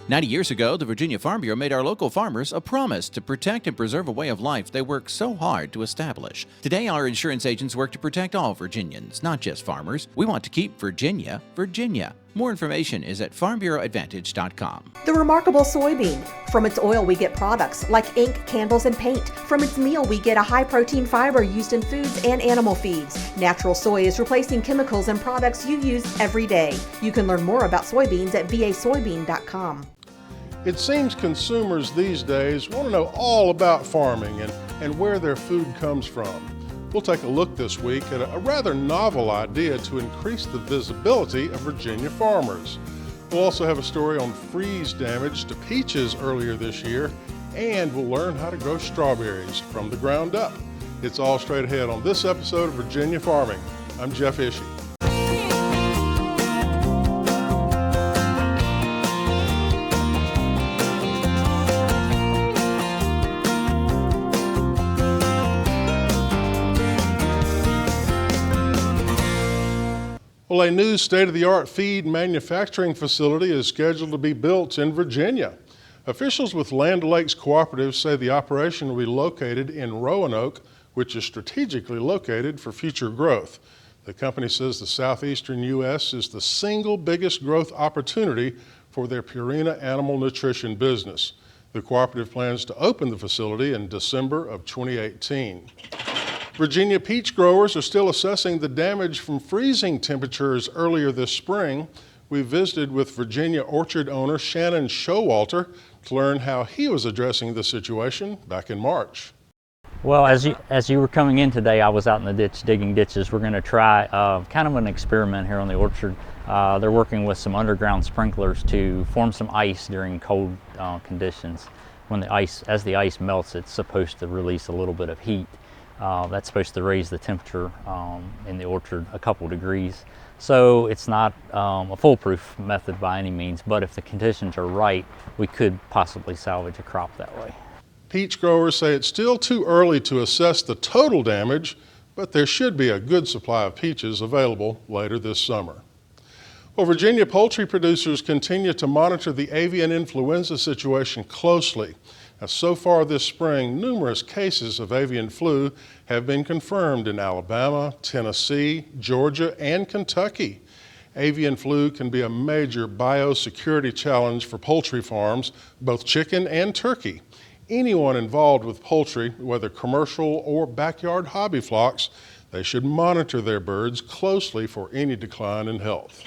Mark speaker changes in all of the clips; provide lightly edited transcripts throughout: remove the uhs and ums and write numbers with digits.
Speaker 1: 90 years ago, the Virginia Farm Bureau made our local farmers a promise to protect and preserve a way of life they worked so hard to establish. Today, our insurance agents work to protect all Virginians, not just farmers. We want to keep Virginia, Virginia. More information is at farmbureauadvantage.com.
Speaker 2: The remarkable soybean. From its oil, we get products like ink, candles, and paint. From its meal, we get a high-protein fiber used in foods and animal feeds. Natural soy is replacing chemicals and products you use every day. You can learn more about soybeans at vasoybean.com.
Speaker 3: It seems consumers these days want to know all about farming and where their food comes from. We'll take a look this week at a rather novel idea to increase the visibility of Virginia farmers. We'll also have a story on freeze damage to peaches earlier this year, and we'll learn how to grow strawberries from the ground up. It's all straight ahead on this episode of Virginia Farming. I'm Jeff Ishii. Well, a new state-of-the-art feed manufacturing facility is scheduled to be built in Virginia. Officials with Land O'Lakes Cooperative say the operation will be located in Roanoke, which is strategically located for future growth. The company says the southeastern U.S. is the single biggest growth opportunity for their Purina animal nutrition business. The cooperative plans to open the facility in December of 2018. Virginia peach growers are still assessing the damage from freezing temperatures earlier this spring. We visited with Virginia orchard owner Shannon Showalter to learn how he was addressing the situation back in March.
Speaker 4: Well, as you were coming in today, I was out in the ditch digging ditches. We're going to try kind of an experiment here on the orchard. They're working with some underground sprinklers to form some ice during cold conditions. As the ice melts, it's supposed to release a little bit of heat. That's supposed to raise the temperature in the orchard a couple degrees. So it's not a foolproof method by any means, but if the conditions are right, we could possibly salvage a crop that way.
Speaker 3: Peach growers say it's still too early to assess the total damage, but there should be a good supply of peaches available later this summer. Well, Virginia poultry producers continue to monitor the avian influenza situation closely. Now, so far this spring, numerous cases of avian flu have been confirmed in Alabama, Tennessee, Georgia, and Kentucky. Avian flu can be a major biosecurity challenge for poultry farms, both chicken and turkey. Anyone involved with poultry, whether commercial or backyard hobby flocks, they should monitor their birds closely for any decline in health.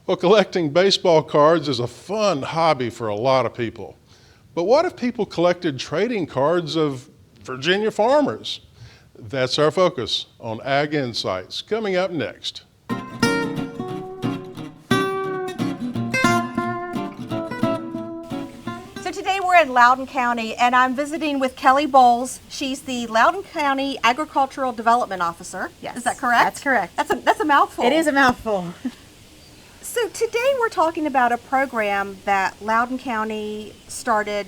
Speaker 3: Well, collecting baseball cards is a fun hobby for a lot of people. But what if people collected trading cards of Virginia farmers? That's our focus on Ag Insights, coming up next.
Speaker 2: So today we're in Loudoun County, and I'm visiting with Kelly Bowles. She's the Loudoun County Agricultural Development Officer.
Speaker 5: Yes.
Speaker 2: Is that correct?
Speaker 5: That's correct.
Speaker 2: That's a mouthful.
Speaker 5: It is a mouthful.
Speaker 2: So today we're talking about a program that Loudoun County started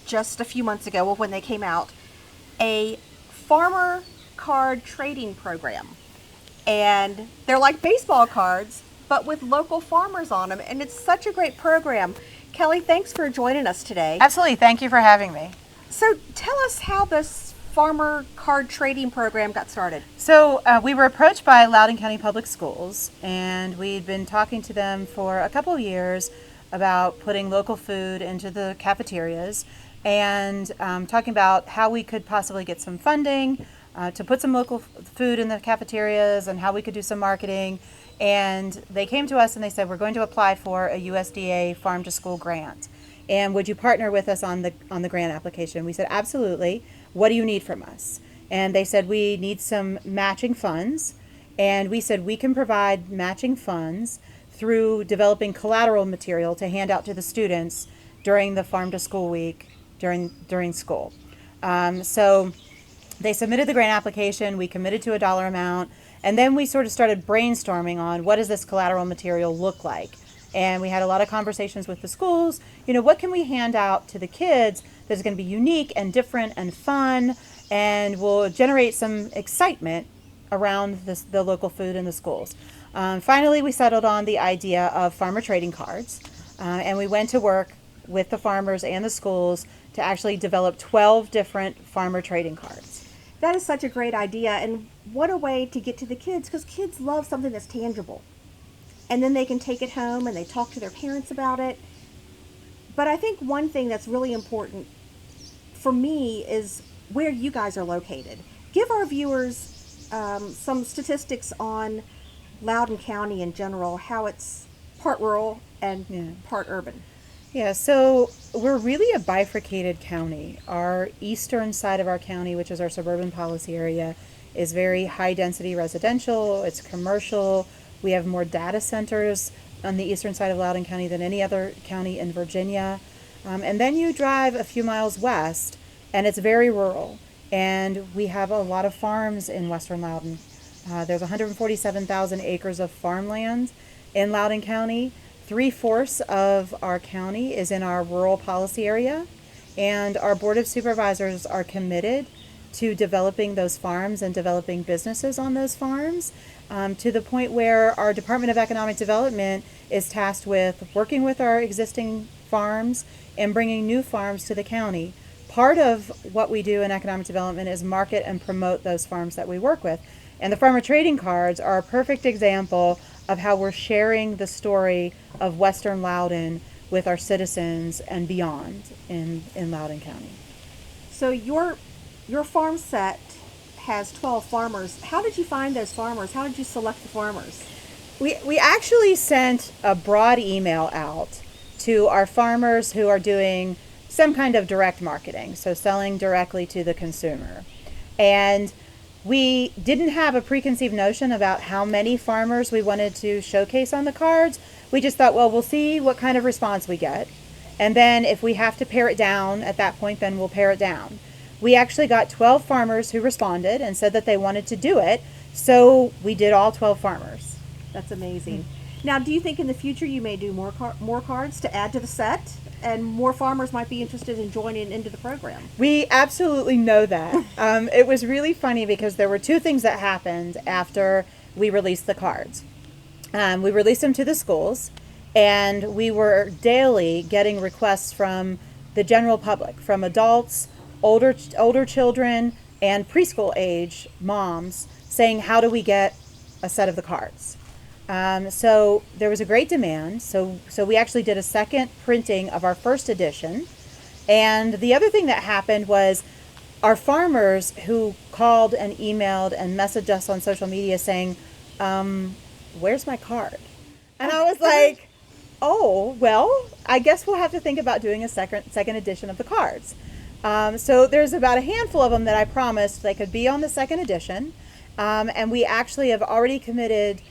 Speaker 2: just a few months ago, well, when they came out, a farmer card trading program. And they're like baseball cards, but with local farmers on them. And it's such a great program. Kelly, thanks for joining us today.
Speaker 5: Absolutely. Thank you for having me.
Speaker 2: So tell us how this farmer card trading program got started.
Speaker 5: So we were approached by Loudoun County Public Schools, and we'd been talking to them for a couple of years about putting local food into the cafeterias and talking about how we could possibly get some funding to put some local food in the cafeterias and how we could do some marketing. And they came to us and they said, we're going to apply for a USDA Farm to School grant. And would you partner with us on the grant application? We said, absolutely. What do you need from us? And they said, we need some matching funds. And we said, we can provide matching funds through developing collateral material to hand out to the students during the Farm to School week during school. So they submitted the grant application. We committed to a dollar amount. And then we sort of started brainstorming on what does this collateral material look like? And we had a lot of conversations with the schools. You know, what can we hand out to the kids that's going to be unique and different and fun and will generate some excitement around the local food in the schools. Finally, we settled on the idea of farmer trading cards. And we went to work with the farmers and the schools to actually develop 12 different farmer trading cards.
Speaker 2: That is such a great idea, and what a way to get to the kids, because kids love something that's tangible. And then they can take it home and they talk to their parents about it. But I think one thing that's really important for me is where you guys are located. Give our viewers some statistics on Loudoun County in general, how it's part rural and part urban.
Speaker 5: Yeah, so we're really a bifurcated county. Our eastern side of our county, which is our suburban policy area, is very high density residential, it's commercial. We have more data centers on the eastern side of Loudoun County than any other county in Virginia. And then you drive a few miles west and it's very rural. And we have a lot of farms in western Loudoun. There's 147,000 acres of farmland in Loudoun County. 3/4 of our county is in our rural policy area, and our Board of Supervisors are committed to developing those farms and developing businesses on those farms, to the point where our Department of Economic Development is tasked with working with our existing farms and bringing new farms to the county. Part of what we do in economic development is market and promote those farms that we work with. And the farmer trading cards are a perfect example of how we're sharing the story of Western Loudoun with our citizens and beyond in Loudoun County.
Speaker 2: So your farm set has 12 farmers. How did you find those farmers? How did you select the farmers?
Speaker 5: We actually sent a broad email out to our farmers who are doing some kind of direct marketing, so selling directly to the consumer. And we didn't have a preconceived notion about how many farmers we wanted to showcase on the cards. We just thought, well, we'll see what kind of response we get. And then if we have to pare it down at that point, then we'll pare it down. We actually got 12 farmers who responded and said that they wanted to do it. So we did all 12 farmers.
Speaker 2: That's amazing. Now, do you think in the future you may do more cards to add to the set, and more farmers might be interested in joining into the program?
Speaker 5: We absolutely know that. It was really funny because there were two things that happened after we released the cards. We released them to the schools, and we were daily getting requests from the general public, from adults, older children, and preschool age moms saying, how do we get a set of the cards? So there was a great demand. So we actually did a second printing of our first edition. And the other thing that happened was our farmers who called and emailed and messaged us on social media saying, where's my card? And I was like, oh, well, I guess we'll have to think about doing a second edition of the cards. So there's about a handful of them that I promised they could be on the second edition. And we actually have already committed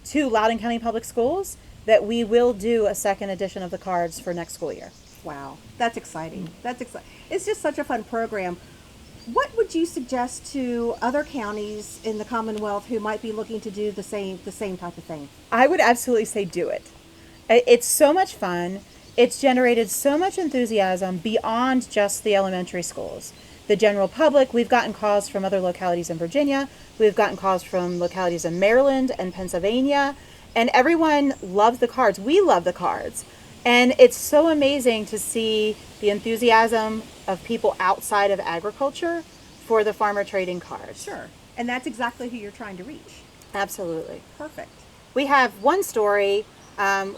Speaker 5: to Loudoun County Public Schools that we will do a second edition of the cards for next school year.
Speaker 2: Wow, that's exciting. That's exciting. It's just such a fun program. What would you suggest to other counties in the Commonwealth who might be looking to do the same type of thing?
Speaker 5: I would absolutely say do it. It's so much fun. It's generated so much enthusiasm beyond just the elementary schools. The general public, we've gotten calls from other localities in Virginia. We've gotten calls from localities in Maryland and Pennsylvania. And everyone loves the cards. We love the cards. And it's so amazing to see the enthusiasm of people outside of agriculture for the farmer trading cards.
Speaker 2: Sure. And that's exactly who you're trying to reach.
Speaker 5: Absolutely.
Speaker 2: Perfect.
Speaker 5: We have one story,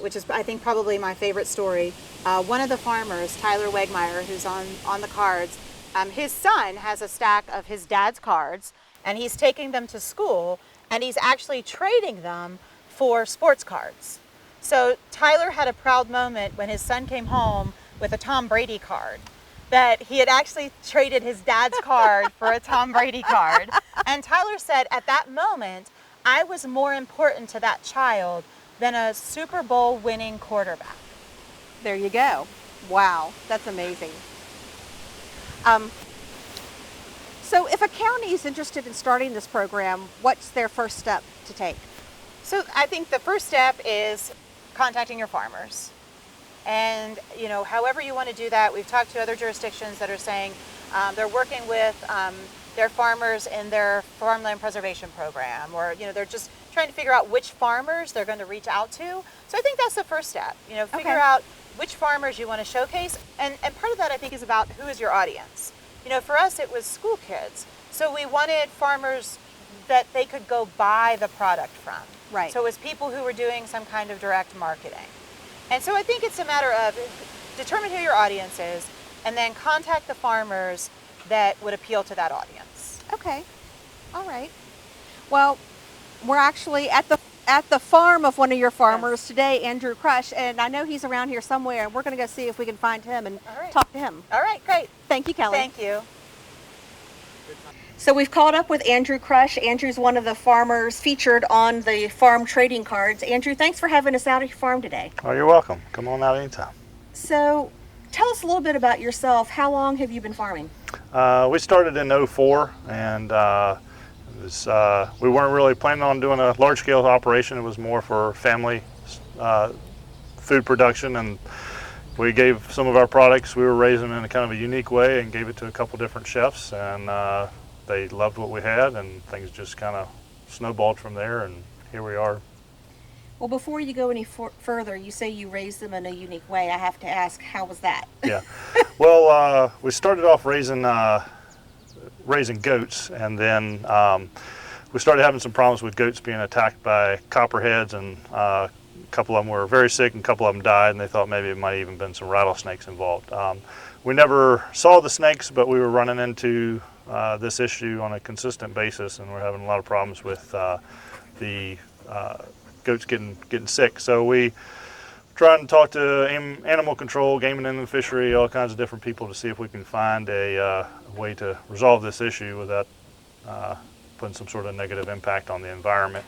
Speaker 5: which is, I think, probably my favorite story. One of the farmers, Tyler Wegmeyer, who's on the cards, his son has a stack of his dad's cards, and he's taking them to school, and he's actually trading them for sports cards. So Tyler had a proud moment when his son came home with a Tom Brady card, that he had actually traded his dad's card for a Tom Brady card. And Tyler said, at that moment, I was more important to that child than a Super Bowl winning quarterback.
Speaker 2: There you go. Wow, that's amazing. So if a county is interested in starting this program, what's their first step to take?
Speaker 5: So I think the first step is contacting your farmers. And, however you want to do that, we've talked to other jurisdictions that are saying they're working with their farmers in their farmland preservation program, or, they're just trying to figure out which farmers they're going to reach out to. So I think that's the first step, figure
Speaker 2: Okay.
Speaker 5: out which farmers you want to showcase. And part of that, I think, is about who is your audience. For us, it was school kids. So we wanted farmers that they could go buy the product from.
Speaker 2: Right.
Speaker 5: So it was people who were doing some kind of direct marketing. And so I think it's a matter of determine who your audience is and then contact the farmers that would appeal to that audience.
Speaker 2: Okay. All right. Well, we're actually at the farm of one of your farmers today, Andrew Crush, and I know he's around here somewhere, and we're going to go see if we can find him and
Speaker 5: All right.
Speaker 2: talk to him.
Speaker 5: All right, great.
Speaker 2: Thank you, Kelly.
Speaker 5: Thank you.
Speaker 2: So we've caught up with Andrew Crush. Andrew's one of the farmers featured on the farm trading cards. Andrew, thanks for having us out at your farm today.
Speaker 6: Oh, you're welcome. Come on out anytime.
Speaker 2: So tell us a little bit about yourself. How long have you been farming?
Speaker 6: We started in '04, and we weren't really planning on doing a large-scale operation. It was more for family food production, and we gave some of our products, we were raising them in a kind of a unique way and gave it to a couple different chefs, and they loved what we had, and things just kind of snowballed from there, and here we are.
Speaker 2: Well, before you go any further, you say you raised them in a unique way. I have to ask, how was that?
Speaker 6: Yeah. Well, we started off raising goats, and then we started having some problems with goats being attacked by copperheads, and a couple of them were very sick, and a couple of them died, and they thought maybe it might have even been some rattlesnakes involved. We never saw the snakes, but we were running into this issue on a consistent basis, and we're having a lot of problems with the goats getting sick. So we trying to talk to animal control, game and inland fishery, all kinds of different people to see if we can find a way to resolve this issue without putting some sort of negative impact on the environment.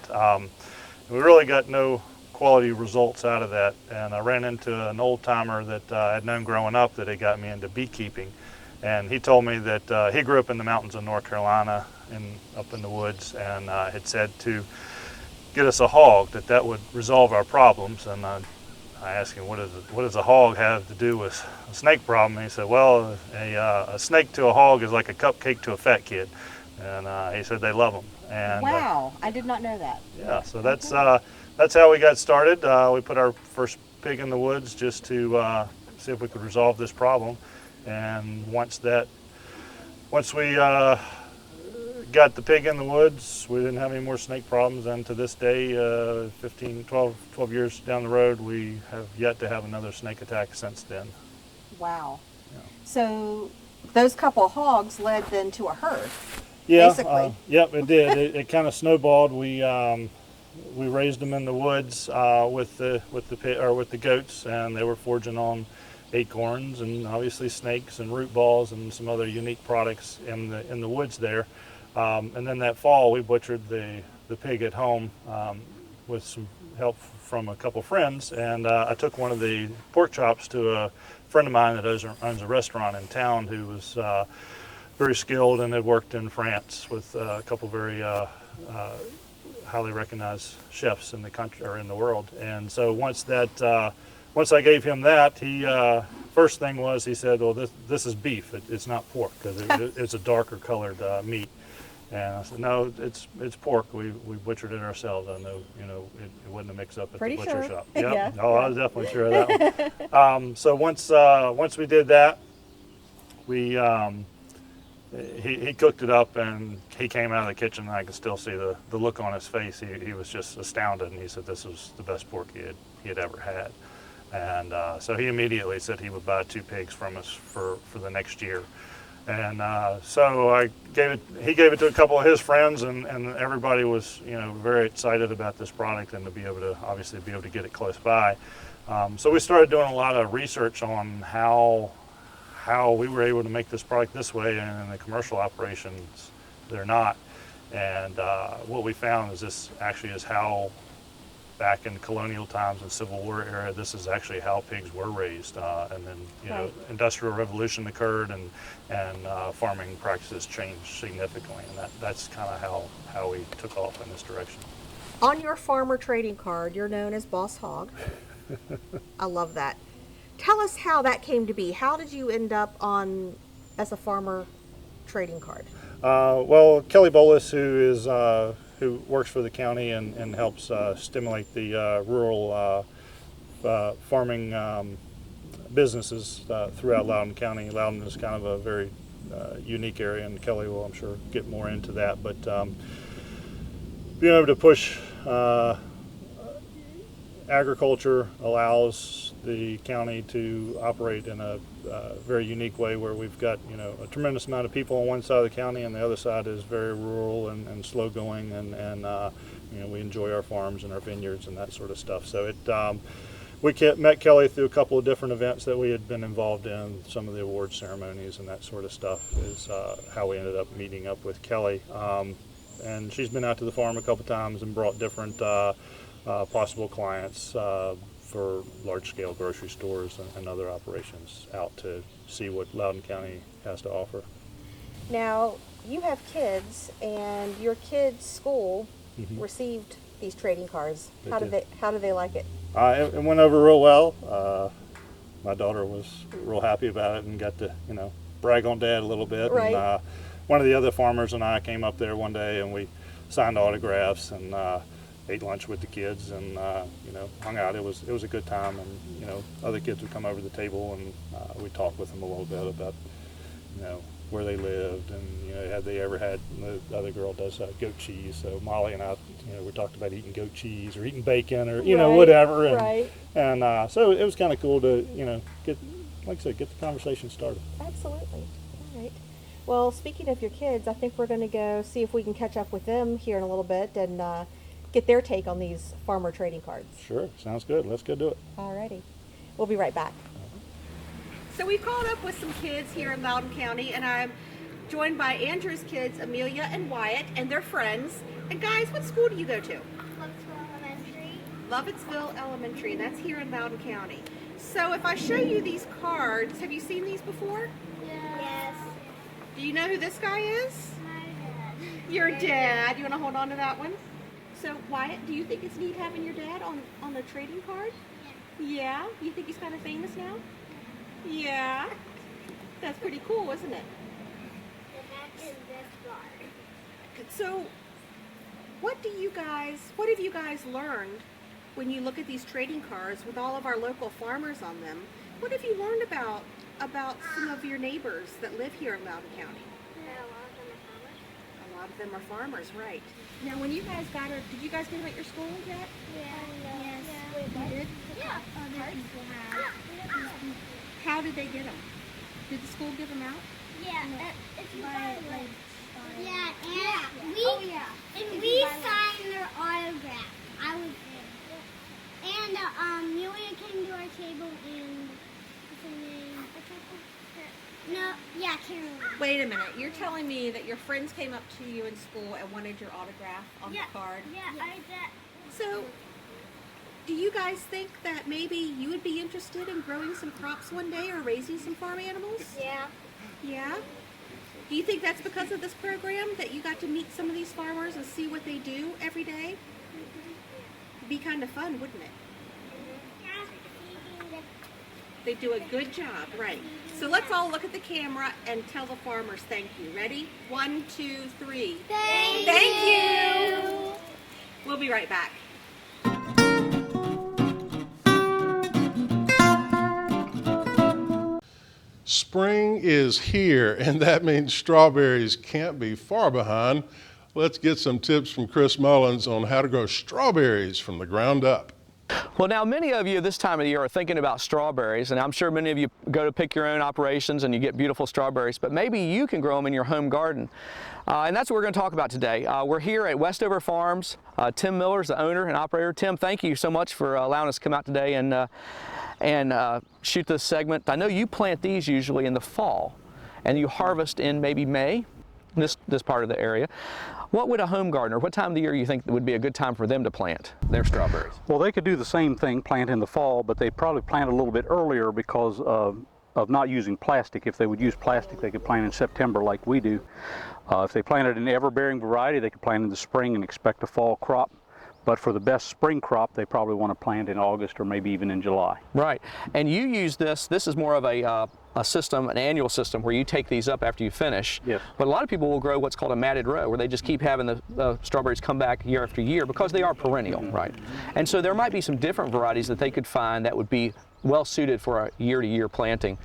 Speaker 6: We really got no quality results out of that, and I ran into an old timer that I'd known growing up that had got me into beekeeping, and he told me that he grew up in the mountains of North Carolina up in the woods, and had said to get us a hog, that would resolve our problems. And I asked him, what does a hog have to do with a snake problem? And he said, well, a snake to a hog is like a cupcake to a fat kid. And he said they love them. And,
Speaker 2: Wow, I did not know that.
Speaker 6: yeah, so that's how we got started. We put our first pig in the woods just to see if we could resolve this problem. And once we got the pig in the woods, we didn't have any more snake problems, and to this day, 12 years down the road, we have yet to have another snake attack since then.
Speaker 2: Wow. So those couple of hogs led then to a herd.
Speaker 6: Yeah,
Speaker 2: Basically.
Speaker 6: yep, it did. It kind of snowballed. We raised them in the woods with the goats, and they were foraging on acorns and obviously snakes and root balls and some other unique products in the woods there. And then that fall, we butchered the pig at home with some help from a couple friends, and I took one of the pork chops to a friend of mine that owns a restaurant in town who was very skilled and had worked in France with a couple very highly recognized chefs in the country or in the world. And so once I gave him that, he first thing was he said, "Well, this is beef. It's not pork because it's a darker colored meat." And I said, "No, it's pork. We butchered it ourselves. I know, it wasn't a mix-up at
Speaker 2: Pretty
Speaker 6: the butcher
Speaker 2: sure.
Speaker 6: shop." Yep.
Speaker 2: Yeah.
Speaker 6: Oh, I was definitely sure of that one. So once we did that, he cooked it up, and he came out of the kitchen, and I could still see the look on his face. He was just astounded, and he said this was the best pork he had ever had. And so he immediately said he would buy 2 pigs from us for the next year. And so he gave it to a couple of his friends, and everybody was very excited about this product and to be able to get it close by. So we started doing a lot of research on how we were able to make this product this way, and in the commercial operations they're not. And what we found is this actually is how, back in colonial times and Civil War era, this is actually how pigs were raised. And then
Speaker 2: Right.
Speaker 6: Industrial Revolution occurred, and farming practices changed significantly, and that's kind of how we took off in this direction.
Speaker 2: On your farmer trading card, you're known as Boss Hog. I love that. Tell us how that came to be. How did you end up as a farmer trading card?
Speaker 6: Well, Kelly Bolus, who who works for the county and helps stimulate the rural farming businesses throughout Loudoun County. Loudoun is kind of a very unique area, and Kelly will, I'm sure, get more into that. But being able to push agriculture allows the county to operate in a very unique way, where we've got, you know, a tremendous amount of people on one side of the county, and the other side is very rural and slow going, and you know, we enjoy our farms and our vineyards and that sort of stuff. So we met Kelly through a couple of different events that we had been involved in. Some of the award ceremonies and that sort of stuff is how we ended up meeting up with Kelly. And she's been out to the farm a couple times and brought different possible clients for large-scale grocery stores and other operations out to see what Loudoun County has to offer.
Speaker 2: Now, you have kids, and your kids' school received these trading cards.
Speaker 6: They
Speaker 2: How
Speaker 6: did.
Speaker 2: did they like it?
Speaker 6: It went over real well. My daughter was real happy about it and got to, you know, brag on Dad a little bit.
Speaker 2: Right.
Speaker 6: And one of the other farmers and I came up there one day, and we signed autographs and ate lunch with the kids, and you know, hung out. It was a good time, and you know, other kids would come over to the table, and we talked with them a little bit about, you know, where they lived, and you know, had they ever had, the other girl does goat cheese, so Molly and I, you know, we talked about eating goat cheese or eating bacon or, you know,
Speaker 2: Right,
Speaker 6: whatever, and
Speaker 2: right.
Speaker 6: and so it was kind of cool to, you know, get, like I said, get the conversation started.
Speaker 2: Absolutely. All right. Well, speaking of your kids, I think we're going to go see if we can catch up with them here in a little bit and get their take on these farmer trading cards.
Speaker 6: Sure, sounds good. Let's go do it.
Speaker 2: Alrighty. We'll be right back. So we've called up with some kids here in Loudoun County, and I'm joined by Andrew's kids, Amelia and Wyatt, and their friends. And guys, what school do you go to? Lovettsville Elementary, and that's here in Loudoun County. So if I show you these cards, have you seen these before?
Speaker 7: Yes.
Speaker 2: Do you know who this guy is?
Speaker 7: My dad.
Speaker 2: Your dad. You want to hold on to that one? So Wyatt, do you think it's neat having your dad on the trading card? Yeah. You think he's kind of famous now? Yeah. That's pretty cool, isn't it?
Speaker 7: The back is this card.
Speaker 2: So what have you guys learned when you look at these trading cards with all of our local farmers on them? What have you learned about some of your neighbors that live here in Loudoun County? A lot of them are farmers, right. Now when you guys did you guys get them at your school yet?
Speaker 7: Yes.
Speaker 2: You did?
Speaker 7: Yeah. Other people have.
Speaker 2: How did they get them? Did the school give them out?
Speaker 7: Yeah. If you buy like. Yeah, and we signed their autograph. I was there. And Amelia came to our table and what's her name? No, yeah, Caroline.
Speaker 2: Wait a minute. You're telling me that your friends came up to you in school and wanted your autograph on
Speaker 7: Yeah.
Speaker 2: the card?
Speaker 7: Yeah, I did.
Speaker 2: So, do you guys think that maybe you would be interested in growing some crops one day or raising some farm animals?
Speaker 7: Yeah.
Speaker 2: Yeah? Do you think that's because of this program that you got to meet some of these farmers and see what they do every day? It'd be kind of fun, wouldn't it? They do a good job, right. So let's all look at the camera and tell the farmers thank you. Ready? 1, 2, 3. Thank you. We'll be right back.
Speaker 3: Spring is here, and that means strawberries can't be far behind. Let's get some tips from Chris Mullins on how to grow strawberries from the ground up.
Speaker 8: Well, now many of you this time of the year are thinking about strawberries, and I'm sure many of you go to pick your own operations and you get beautiful strawberries, but maybe you can grow them in your home garden. And that's what we're going to talk about today. We're here at Westover Farms. Tim Miller's the owner and operator. Tim, thank you so much for allowing us to come out today and shoot this segment. I know you plant these usually in the fall, and you harvest in maybe May, this part of the area. What would a home gardener, what time of the year you think would be a good time for them to plant their strawberries?
Speaker 9: Well, they could do the same thing, plant in the fall, but they'd probably plant a little bit earlier because of not using plastic. If they would use plastic, they could plant in September like we do. If they planted an ever-bearing variety, they could plant in the spring and expect a fall crop. But for the best spring crop, they probably want to plant in August or maybe even in July.
Speaker 8: Right, and you use this is more of a a system, an annual system, where you take these up after you finish.
Speaker 9: Yes.
Speaker 8: But a lot of people will grow what's called a matted row, where they just keep having the strawberries come back year after year because they are perennial, right? And so there might be some different varieties that they could find that would be well suited for a year-to-year planting,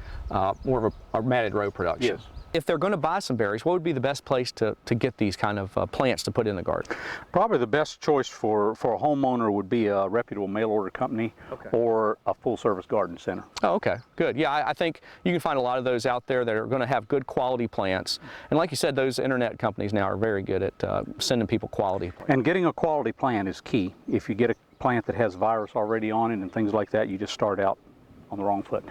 Speaker 8: more of a matted row production.
Speaker 9: Yes.
Speaker 8: If they're going to buy some berries, what would be the best place to get these kind of plants to put in the garden?
Speaker 9: Probably the best choice for a homeowner would be a reputable mail order company or a full service garden center.
Speaker 8: Oh, okay, good. Yeah, I think you can find a lot of those out there that are going to have good quality plants. And like you said, those internet companies now are very good at sending people quality plants.
Speaker 9: And getting a quality plant is key. If you get a plant that has virus already on it and things like that, you just start out on the wrong foot.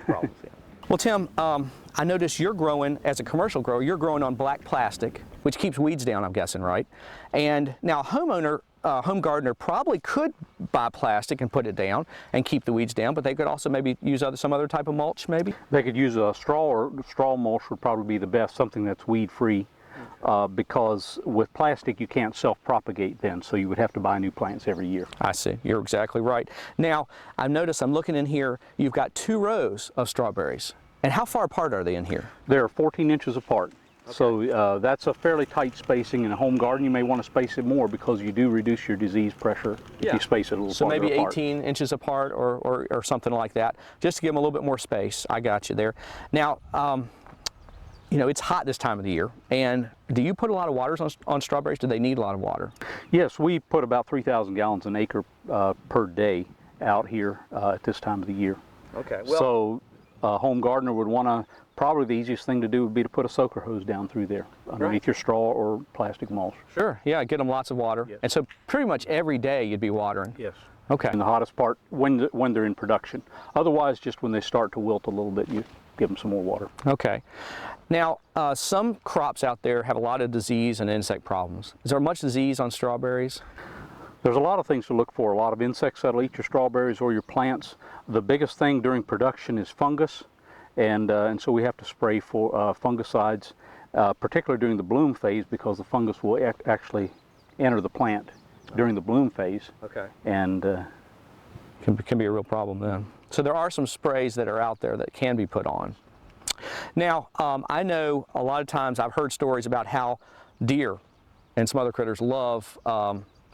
Speaker 8: Well, Tim, I noticed you're growing, as a commercial grower, you're growing on black plastic, which keeps weeds down, I'm guessing, right? And now a homeowner, home gardener probably could buy plastic and put it down and keep the weeds down, but they could also maybe use some other type of mulch, maybe?
Speaker 9: They could use a straw, or straw mulch would probably be the best, something that's weed-free, because with plastic you can't self-propagate then, so you would have to buy new plants every year.
Speaker 8: I see. You're exactly right. Now, I've noticed, I'm looking in here, you've got 2 rows of strawberries. And how far apart are they in here?
Speaker 9: They're 14 inches apart. Okay. So that's a fairly tight spacing. In a home garden, you may want to space it more because you do reduce your disease pressure if you space it a little farther apart. So
Speaker 8: maybe 18 inches apart or something like that, just to give them a little bit more space. I got you there. Now, you know, it's hot this time of the year, and do you put a lot of waters on strawberries? Do they need a lot of water?
Speaker 9: Yes, we put about 3,000 gallons an acre per day out here at this time of the year.
Speaker 8: Okay. Well,
Speaker 9: so a home gardener would want to, probably the easiest thing to do would be to put a soaker hose down through there underneath your straw or plastic mulch.
Speaker 8: Sure, yeah, get them lots of water. Yes. And so pretty much every day you'd be watering?
Speaker 9: Yes.
Speaker 8: Okay.
Speaker 9: And the hottest part when they're in production. Otherwise, just when they start to wilt a little bit, you give them some more water.
Speaker 8: Okay. Now, some crops out there have a lot of disease and insect problems. Is there much disease on strawberries?
Speaker 9: There's a lot of things to look for, a lot of insects that'll eat your strawberries or your plants. The biggest thing during production is fungus, and so we have to spray for fungicides, particularly during the bloom phase, because the fungus will actually enter the plant during the bloom phase.
Speaker 8: Okay.
Speaker 9: And
Speaker 8: can be a real problem then. So there are some sprays that are out there that can be put on. Now, I know a lot of times I've heard stories about how deer and some other critters love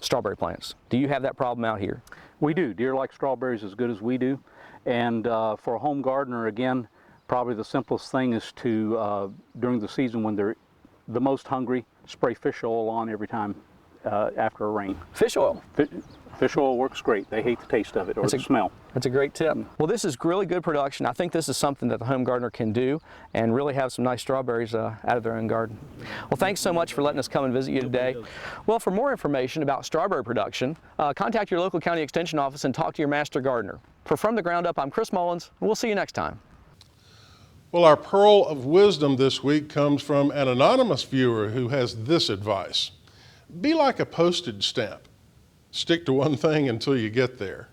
Speaker 8: strawberry plants. Do you have that problem out here?
Speaker 9: We do. Deer like strawberries as good as we do. And for a home gardener, again, probably the simplest thing is to, during the season when they're the most hungry, spray fish oil on every time after a rain.
Speaker 8: Fish oil?
Speaker 9: Fish oil works great. They hate the taste of it or the smell.
Speaker 8: That's a great tip. Well, this is really good production. I think this is something that the home gardener can do and really have some nice strawberries out of their own garden. Well, thanks so much for letting us come and visit you today. Well, for more information about strawberry production, contact your local county extension office and talk to your master gardener. For From the Ground Up, I'm Chris Mullins, and we'll see you next time.
Speaker 3: Well, our pearl of wisdom this week comes from an anonymous viewer who has this advice. Be like a postage stamp. Stick to one thing until you get there.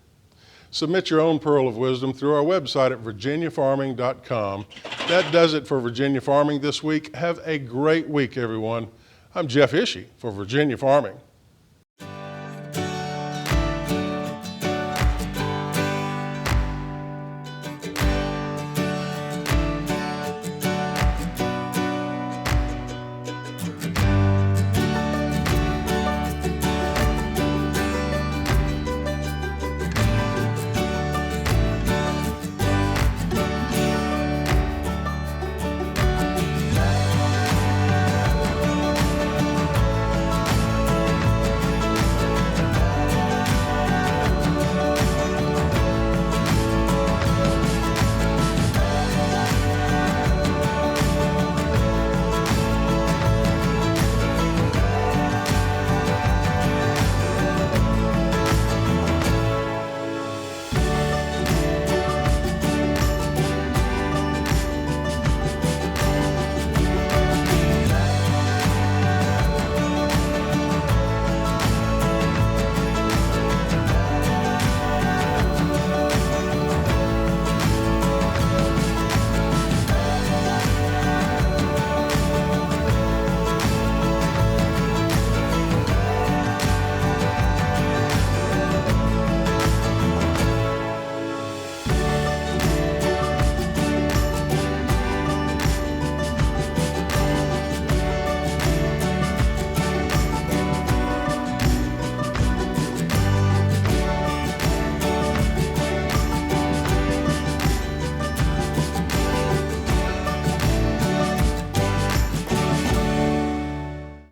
Speaker 3: Submit your own pearl of wisdom through our website at virginiafarming.com. That does it for Virginia Farming this week. Have a great week, everyone. I'm Jeff Ishii for Virginia Farming.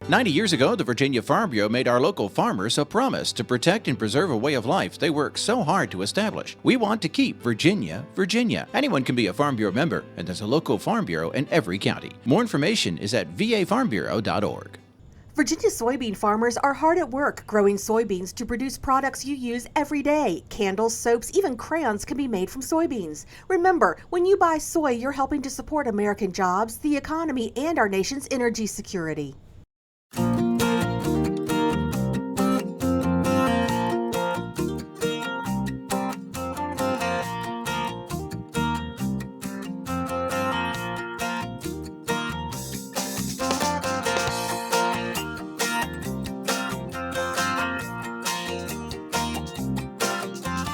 Speaker 1: 90 years ago, the Virginia Farm Bureau made our local farmers a promise to protect and preserve a way of life they work so hard to establish. We want to keep Virginia, Virginia. Anyone can be a Farm Bureau member, and there's a local Farm Bureau in every county. More information is at vafarmbureau.org.
Speaker 10: Virginia soybean farmers are hard at work growing soybeans to produce products you use every day. Candles, soaps, even crayons can be made from soybeans. Remember, when you buy soy, you're helping to support American jobs, the economy, and our nation's energy security.